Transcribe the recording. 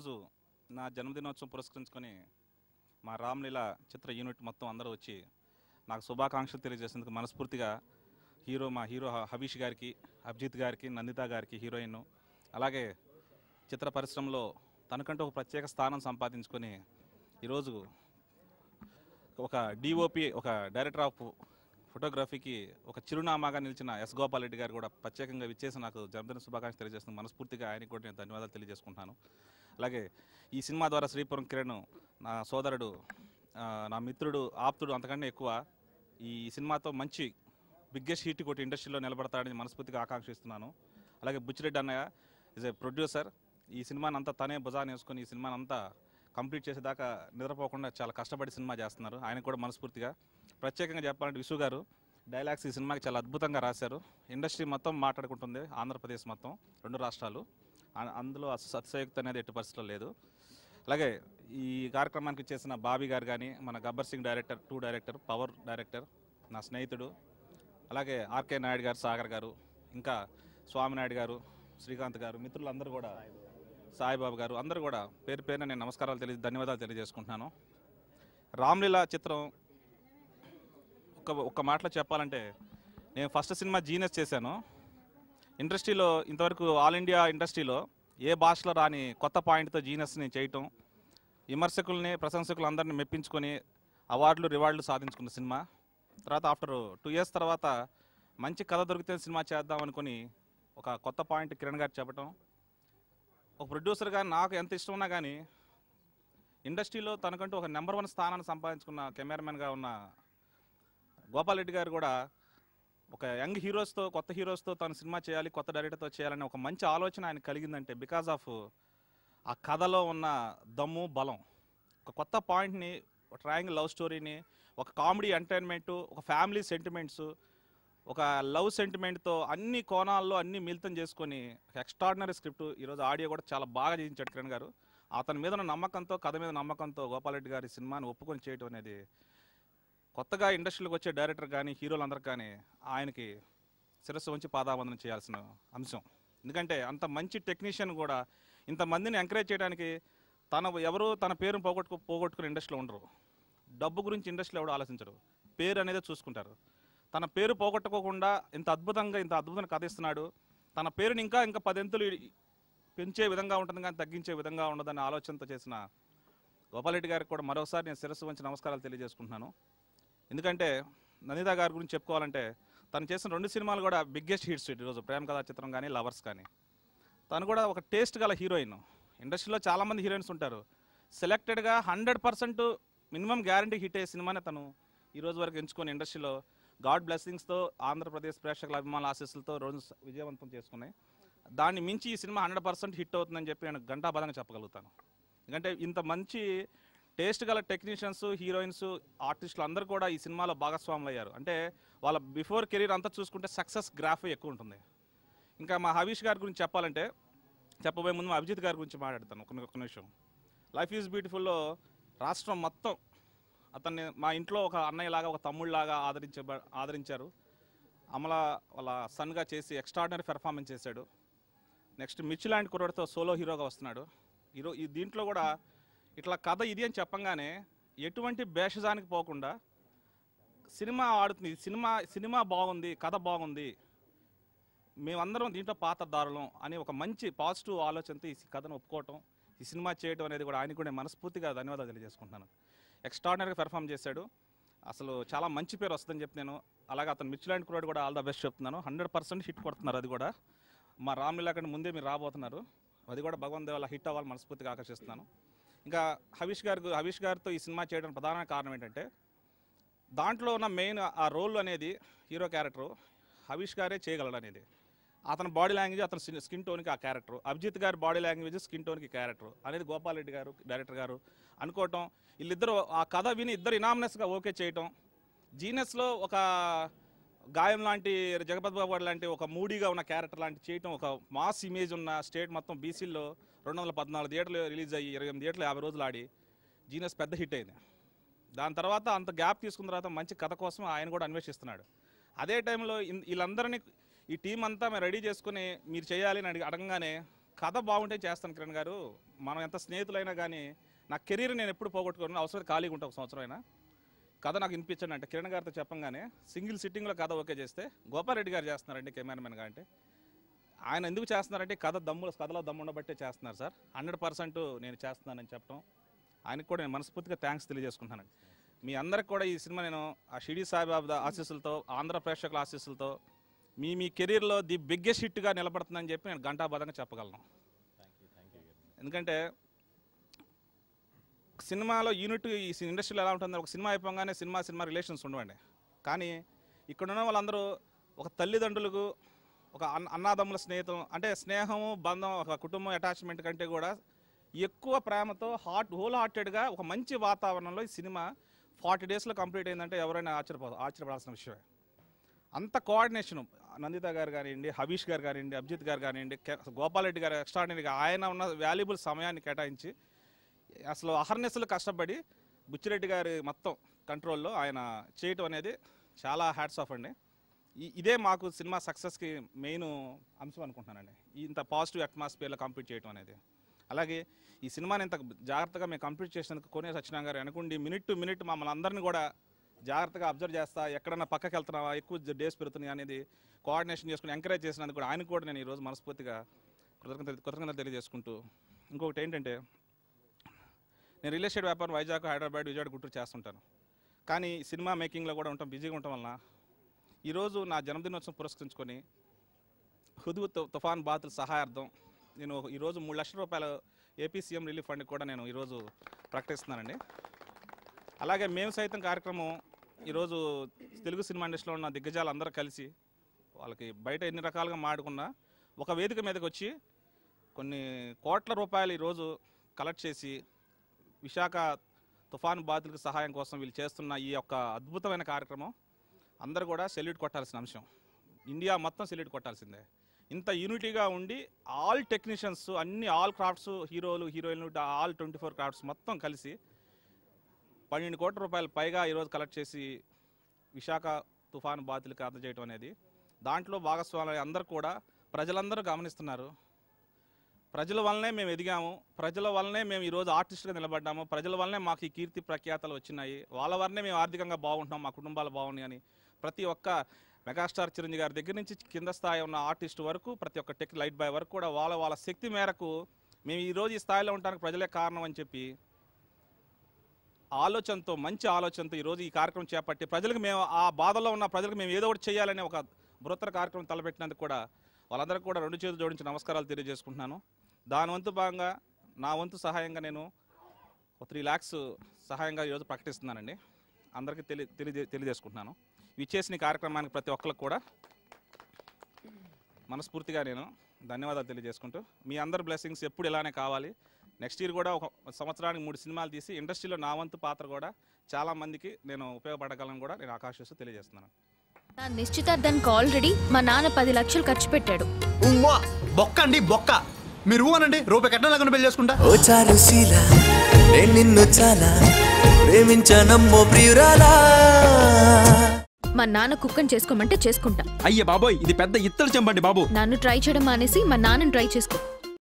ఈరోజు నా జన్మదినోత్సవం పురస్కరించుకొని మా రామ్లీలా చిత్ర యూనిట్ మొత్తం అందరూ వచ్చి నాకు శుభాకాంక్షలు తెలియజేసేందుకు మనస్ఫూర్తిగా మా హీరో హబీష్ గారికి, అభిజిత్ గారికి, నందిత గారికి హీరోయిన్, అలాగే చిత్ర పరిశ్రమలో తనకంటూ ఒక ప్రత్యేక స్థానం సంపాదించుకొని ఈరోజు ఒక డిఓపి, ఒక డైరెక్టర్ ఆఫ్ ఫోటోగ్రఫీకి ఒక చిరునామాగా నిలిచిన ఎస్ గోపాల్ రెడ్డి గారు కూడా ప్రత్యేకంగా విచ్చేసి నాకు జన్మదిన శుభాకాంక్షలు తెలియజేస్తున్నాను. మనస్ఫూర్తిగా ఆయనకి కూడా నేను ధన్యవాదాలు తెలియజేసుకుంటున్నాను. అలాగే ఈ సినిమా ద్వారా శ్రీపురం కిరణ్ నా సోదరుడు, నా మిత్రుడు, ఆప్తుడు, అంతకంటే ఎక్కువ ఈ సినిమాతో మంచి బిగ్గెస్ట్ హిట్ కొట్టి ఇండస్ట్రీలో నిలబడతాడని మనస్ఫూర్తిగా ఆకాంక్షిస్తున్నాను. అలాగే బుచ్చిరెడ్డి అన్నయ్య ఈజ్ ఏ ప్రొడ్యూసర్. ఈ సినిమాని అంతా తనే భుజాన్ని వేసుకొని ఈ సినిమాని అంతా కంప్లీట్ చేసేదాకా నిద్రపోకుండా చాలా కష్టపడి సినిమా చేస్తున్నారు. ఆయన కూడా మనస్ఫూర్తిగా ప్రత్యేకంగా చెప్పాలంటే విసు గారు డైలాగ్స్ ఈ సినిమాకి చాలా అద్భుతంగా రాశారు. ఇండస్ట్రీ మొత్తం మాట్లాడుకుంటుంది, ఆంధ్రప్రదేశ్ మొత్తం, 2 రాష్ట్రాలు. అందులో అతిశయోక్తి అనేది ఎట్టి పరిస్థితుల్లో లేదు. అలాగే ఈ కార్యక్రమానికి చేసిన బాబీ గారు కానీ, మన Gabbar Singh director, 2 director, power director, నా స్నేహితుడు, అలాగే ఆర్కే నాయుడు గారు, సాగర్ గారు, ఇంకా స్వామినాయుడు గారు, శ్రీకాంత్ గారు, మిత్రులందరూ కూడా, సాయిబాబు గారు, అందరూ కూడా పేరు పేరున నేను ధన్యవాదాలు తెలియజేసుకుంటున్నాను. రామ్లీలా చిత్రం ఒక్క మాటలో చెప్పాలంటే, నేను ఫస్ట్ సినిమా జీనియస్ చేశాను. ఇండస్ట్రీలో ఇంతవరకు ఆల్ ఇండియా ఇండస్ట్రీలో ఏ భాషలో రాని కొత్త పాయింట్తో జీనియస్ని చేయటం, విమర్శకుల్ని, ప్రశంసకులు అందరినీ మెప్పించుకొని అవార్డులు, రివార్డులు సాధించుకున్న సినిమా. తర్వాత ఆఫ్టర్ 2 years తర్వాత మంచి కథ దొరికితే సినిమా చేద్దాం అనుకుని ఒక కొత్త పాయింట్ కిరణ్ గారు చెప్పడం, ఒక ప్రొడ్యూసర్గా నాకు ఎంత ఇష్టం ఉన్నా కానీ ఇండస్ట్రీలో తనకంటూ ఒక నెంబర్ 1 స్థానాన్ని సంపాదించుకున్న కెమెరామెన్గా ఉన్న గోపాల్ రెడ్డి గారు కూడా ఒక యంగ్ హీరోస్తో, కొత్త హీరోస్తో తను సినిమా చేయాలి, కొత్త డైరెక్టర్తో చేయాలని ఒక మంచి ఆలోచన ఆయన కలిగిందంటే బికాజ్ ఆఫ్ ఆ కథలో ఉన్న దమ్ము, బలం. ఒక కొత్త పాయింట్ని, ఒక ట్రయాంగిల్ లవ్ స్టోరీని, ఒక కామెడీ ఎంటర్టైన్మెంటు, ఒక ఫ్యామిలీ సెంటిమెంట్స్, ఒక లవ్ సెంటిమెంట్తో అన్ని కోణాల్లో అన్ని మిళితం చేసుకొని ఎక్స్ట్రాడినరీ స్క్రిప్ట్. ఈరోజు ఆడియో కూడా చాలా బాగా చేయించాడు కిరణ్ గారు. అతని మీద ఉన్న నమ్మకంతో, కథ మీద నమ్మకంతో గోపాల్ రెడ్డి గారి సినిమాని ఒప్పుకొని చేయడం అనేది కొత్తగా ఇండస్ట్రీలోకి వచ్చే డైరెక్టర్ కానీ, హీరోలందరికీ కానీ ఆయనకి శిరస్సు ఉంచి పాదాబంధనం చేయాల్సిన అంశం. ఎందుకంటే అంత మంచి టెక్నీషియన్ కూడా ఇంతమందిని ఎంకరేజ్ చేయడానికి ఎవరు తన పేరును పోగొట్టుకుని ఇండస్ట్రీలో ఉండరు. డబ్బు గురించి ఇండస్ట్రీలో ఎవరు ఆలోచించరు, పేరు అనేది చూసుకుంటారు. తన పేరు పోగొట్టుకోకుండా ఇంత అద్భుతంగా కథ ఇస్తున్నాడు. తన పేరుని ఇంకా 10 ఎంతులు పెంచే విధంగా ఉంటుంది కానీ తగ్గించే విధంగా ఉండదనే ఆలోచనతో చేసిన గోపాల్ రెడ్డి గారికి కూడా మరోసారి నేను శిరస్సు వంచి నమస్కారాలు తెలియజేసుకుంటున్నాను. ఎందుకంటే నందిత గారి గురించి చెప్పుకోవాలంటే తను చేసిన 2 సినిమాలు కూడా బిగ్గెస్ట్ హిట్స్. ఈరోజు ప్రేమ కథా చిత్రం కానీ, లవర్స్ కానీ. తను కూడా ఒక టేస్ట్ గల హీరోయిన్. ఇండస్ట్రీలో చాలామంది హీరోయిన్స్ ఉంటారు, సెలెక్టెడ్గా 100% మినిమం గ్యారంటీ హిట్ అయ్యే సినిమానే తను ఈరోజు వరకు ఎంచుకొని ఇండస్ట్రీలో గాడ్ బ్లెస్సింగ్స్తో, ఆంధ్రప్రదేశ్ ప్రేక్షకుల అభిమానుల ఆశీస్సులతో రోజు విజయవంతం చేసుకున్నాయి. దాన్ని మించి ఈ సినిమా 100% హిట్ అవుతుందని చెప్పి నేను ఘంటాబద్ధంగా చెప్పగలుగుతాను. ఎందుకంటే ఇంత మంచి టేస్ట్ గల టెక్నీషియన్స్, హీరోయిన్స్, ఆర్టిస్టులు అందరూ కూడా ఈ సినిమాలో భాగస్వాములు అయ్యారు. అంటే వాళ్ళ బిఫోర్ కెరీర్ అంతా చూసుకుంటే సక్సెస్ గ్రాఫ్ ఎక్కువ ఉంటుంది. ఇంకా మా హబీష్ గారి గురించి చెప్పబోయే ముందు మా అభిజిత్ గారి గురించి మాట్లాడతాను ఒక నిమిషం. లైఫ్ ఈజ్ బ్యూటిఫుల్లో రాష్ట్రం మొత్తం అతన్ని మా ఇంట్లో ఒక అన్నయ్యలాగా, ఒక తమ్ముళ్ళలాగా ఆదరించారు. అమల వాళ్ళ సన్గా చేసి ఎక్స్ట్రాడినరీ పెర్ఫార్మెన్స్ చేశాడు. నెక్స్ట్ మిర్చిలాంటి కుర్రాడితో సోలో హీరోగా వస్తున్నాడు. ఈ దీంట్లో కూడా ఇట్లా కథ ఇది అని చెప్పంగానే ఎటువంటి భేషజానికి పోకుండా సినిమా ఆడుతుంది. సినిమా బాగుంది, కథ బాగుంది, మేమందరం దీంట్లో పాత్రధారులం అని ఒక మంచి పాజిటివ్ ఆలోచనతో ఈ కథను ఒప్పుకోవటం, ఈ సినిమా చేయడం అనేది కూడా ఆయన కూడా మనస్ఫూర్తిగా ధన్యవాదాలు తెలియజేసుకుంటున్నాను. ఎక్స్ట్రాడినరీగా పెర్ఫామ్ చేశాడు. అసలు చాలా మంచి పేరు వస్తుందని చెప్పి నేను, అలాగే అతను మిర్చిలాంటి కుర్రాడు కూడా ఆల్ ద బెస్ట్ చెప్తున్నాను. 100% హిట్ కొడుతున్నారు. అది కూడా మా రామ్లీలా కంటే ముందే మీరు రాబోతున్నారు. అది కూడా భగవంత్ దేవాల హిట్ అవ్వాలి మనస్ఫూర్తిగా ఆకర్షిస్తున్నాను. ఇంకా హబీష్ గారితో ఈ సినిమా చేయడానికి ప్రధాన కారణం ఏంటంటే దాంట్లో ఉన్న మెయిన్ ఆ రోల్ అనేది హీరో క్యారెక్టర్ హబీష్ గారే చేయగలడు అనేది. అతని బాడీ లాంగ్వేజ్, అతని స్కిన్ టోన్కి ఆ క్యారెక్టర్, అభిజిత్ గారి బాడీ లాంగ్వేజ్, స్కిన్ టోన్కి క్యారెక్టర్ అనేది గోపాల్ రెడ్డి గారు డైరెక్టర్ గారు అనుకోవటం, వీళ్ళిద్దరూ ఆ కథ విని ఇద్దరు ఇనామినస్గా ఓకే చేయటం, జీనస్లో ఒక గాయం లాంటి, జగపతి బాబు లాంటి ఒక మూడీగా ఉన్న క్యారెక్టర్ లాంటి చేయటం, ఒక మాస్ ఇమేజ్ ఉన్న స్టేట్ మొత్తం బీసీల్లో 214 థియేటర్లు రిలీజ్ అయ్యి 28 థియేటర్లు 50 రోజులు ఆడి జీనస్ పెద్ద హిట్ అయింది. దాని తర్వాత అంత గ్యాప్ తీసుకున్న తర్వాత మంచి కథ కోసం ఆయన కూడా అన్వేషిస్తున్నాడు. అదే టైంలో వీళ్ళందరినీ ఈ టీం అంతా మేము రెడీ చేసుకుని మీరు చేయాలి అని అడగంగానే కథ బాగుంటే చేస్తాను కిరణ్ గారు. మనం ఎంత స్నేహితులైనా కానీ నా కెరీర్ నేను ఎప్పుడు పోగొట్టుకోను. అవసరం ఖాళీగా ఉంటా ఒక సంవత్సరం అయినా. కథ నాకు వినిపించండి అంటే కిరణ్ గారితో చెప్పంగానే సింగిల్ సిట్టింగ్లో కథ ఓకే చేస్తే గోపారెడ్డి గారు చేస్తున్నారండి కెమెరామెన్గా. అంటే ఆయన ఎందుకు చేస్తున్నారంటే కథలో దమ్ము ఉండబట్టే చేస్తున్నారు సార్. 100% నేను చేస్తున్నానని చెప్పడం ఆయనకు కూడా నేను మనస్ఫూర్తిగా థ్యాంక్స్ తెలియజేసుకుంటానండి. మీ అందరికి కూడా ఈ సినిమా నేను ఆ షిరిడి సాయిబాబా ఆశీస్సులతో, ఆంధ్ర ప్రేక్షకుల ఆశీస్సులతో మీ కెరీర్లో ది బిగ్గెస్ట్ హిట్గా నిలబడుతుందని చెప్పి నేను ఘంటాబద్ధంగా చెప్పగలను. ఎందుకంటే సినిమాలో యూనిట్ ఈ ఇండస్ట్రీలో ఎలా ఉంటుందో ఒక సినిమా అయిపోగానే సినిమా రిలేషన్స్ ఉండవండి. కానీ ఇక్కడున్న వాళ్ళందరూ ఒక తల్లిదండ్రులకు, ఒక అన్నాదమ్ముల స్నేహితం అంటే స్నేహము బంధం, ఒక కుటుంబం అటాచ్మెంట్ కంటే కూడా ఎక్కువ ప్రేమతో హోల్ హార్టెడ్గా ఒక మంచి వాతావరణంలో ఈ సినిమా 40 డేస్లో కంప్లీట్ అయిందంటే ఎవరైనా ఆశ్చర్యపడాల్సిన విషయమే. అంత కోఆర్డినేషను నందిత గారు కానివ్వండి, హబీష్ గారు కానివ్వండి, అభిజిత్ గారు కానివ్వండి, గోపాలరెడ్డి గారు ఎక్స్ట్రాడినరీగా ఆయన ఉన్న వాల్యుబుల్ సమయాన్ని కేటాయించి అసలు అహర్నిశలు కష్టపడి బుచ్చిరెడ్డి గారి మొత్తం కంట్రోల్లో ఆయన చేయటం అనేది చాలా హ్యాట్స్ ఆఫ్ అండి. ఇదే మాకు సినిమా సక్సెస్కి మెయిన్ అంశం అనుకుంటున్నానండి. ఇంత పాజిటివ్ అట్మాస్ఫియర్లో కంప్లీట్ చేయటం అనేది. అలాగే ఈ సినిమాని ఇంత జాగ్రత్తగా మేము కంప్లీట్ చేసినందుకు కోనే సత్యనారాయణ గారు అనుకోండి మినిట్ టు మినిట్ మమ్మల్ని అందరినీ కూడా జాగ్రత్తగా అబ్జర్వ్ చేస్తా, ఎక్కడన్నా పక్కకి వెళ్తున్నావా, ఎక్కువ డేస్ పెడుతున్నాయి అనేది కోఆర్డినేషన్ చేసుకుని ఎంకరేజ్ చేసినందుకు కూడా ఆయనకు కూడా నేను ఈరోజు మనస్ఫూర్తిగా కృతజ్ఞతలు తెలియజేసుకుంటూ, ఇంకొకటి ఏంటంటే నేను రియల్ ఎస్టేట్ వ్యాపారం వైజాగ్, హైదరాబాద్, విజయవాడ, గుంటూరు చేస్తుంటాను. కానీ సినిమా మేకింగ్లో కూడా బిజీగా ఉండటం వలన ఈరోజు నా జన్మదినోత్సవం పురస్కరించుకొని హుదూ తుఫాన్ బాధితుల సహాయార్థం నేను ఈరోజు 3 లక్షల రూపాయల ఏపీ సీఎం రిలీఫ్ ఫండ్ కూడా నేను ఈరోజు ప్రకటిస్తున్నానండి. అలాగే మేము సైతం కార్యక్రమం ఈరోజు తెలుగు సినిమా ఇండస్ట్రీలో ఉన్న దిగ్గజాలు అందరూ కలిసి వాళ్ళకి బయట ఎన్ని రకాలుగా మాడుకున్నా ఒక వేదిక మీదకి వచ్చి కొన్ని కోట్ల రూపాయలు ఈరోజు కలెక్ట్ చేసి విశాఖ తుఫాను బాధితులకు సహాయం కోసం వీళ్ళు చేస్తున్న ఈ యొక్క అద్భుతమైన కార్యక్రమం అందరూ కూడా సెల్యూట్ కొట్టాల్సిన అంశం. ఇండియా మొత్తం సెల్యూట్ కొట్టాల్సిందే. ఇంత యూనిటీగా ఉండి ఆల్ టెక్నీషియన్స్ ఆల్ క్రాఫ్ట్స్, హీరోలు, హీరోయిన్లు, ఆల్ 24 క్రాఫ్ట్స్ మొత్తం కలిసి 12 కోట్ల రూపాయలు పైగా ఈరోజు కలెక్ట్ చేసి విశాఖ తుఫాను బాధితులకు అందజేయడం అనేది దాంట్లో భాగస్వాములు అందరూ కూడా ప్రజలందరూ గమనిస్తున్నారు. ప్రజల వల్లనే మేము ఎదిగాము, ప్రజల వల్లనే మేము ఈరోజు ఆర్టిస్టుగా నిలబడ్డాము, ప్రజల వల్లనే మాకు ఈ కీర్తి ప్రఖ్యాతలు వచ్చినాయి, వాళ్ళ వల్లనే మేము ఆర్థికంగా బాగుంటున్నాం, మా కుటుంబాలు బాగున్నాయి అని ప్రతి ఒక్క మెగాస్టార్ చిరంజీవి గారి దగ్గర నుంచి కింద స్థాయి ఉన్న ఆర్టిస్ట్ వరకు, ప్రతి ఒక్క టెక్ లైట్ బాయ్ వరకు కూడా వాళ్ళ శక్తి మేరకు మేము ఈరోజు ఈ స్థాయిలో ఉండడానికి ప్రజలే కారణం అని చెప్పి మంచి ఆలోచనతో ఈరోజు ఈ కార్యక్రమం చేపట్టి ప్రజలకు మేము ఆ బాధలో ఉన్న ప్రజలకు మేము ఏదో ఒకటి చేయాలనే ఒక బృహత్తర కార్యక్రమం తలపెట్టినందుకు కూడా వాళ్ళందరికీ కూడా 2 చేతులు జోడించి నమస్కారాలు తెలియజేసుకుంటున్నాను. దాని వంతు భాగంగా నా వంతు సహాయంగా నేను 3 lakhs సహాయంగా ఈరోజు ప్రకటిస్తున్నానండి. అందరికీ తెలియజేసుకుంటున్నాను. ఇచ్చేసిన కార్యక్రమానికి ప్రతి ఒక్కరికి కూడా మనస్ఫూర్తిగా నేను ధన్యవాదాలు తెలియజేసుకుంటూ, మీ అందరి బ్లెస్సింగ్స్ ఎప్పుడు ఇలానే కావాలి. నెక్స్ట్ ఇయర్ కూడా ఒక సంవత్సరానికి 3 సినిమాలు తీసి ఇండస్ట్రీలో నా వంతు పాత్ర కూడా చాలా మందికి నేను ఉపయోగపడగలను కూడా నేను ఆకాంక్షిస్తూ తెలియజేస్తున్నాను. నా నిశ్చితార్థానికి ఆల్రెడీ మా నాన్న 10 లక్షలు ఖర్చు పెట్టాడు. బొక్క అండి బొక్క. మీరు అనండి రూపాయి కట్నం లేకుండా పెళ్లి చేసుకుంటా. ఓ చారుశీల నేను నిన్ను చాలా ప్రేమించానమ్మో ప్రియురాలా. మా నాన్న కుక్కని చేసుకోమంటే చేసుకుంటా. అయ్య బాబోయ్, ఇది పెద్ద ఇత్తడి చెంబండి బాబు. నన్ను ట్రై చేయడం మానేసి మా నాన్నని ట్రై చేసుకో.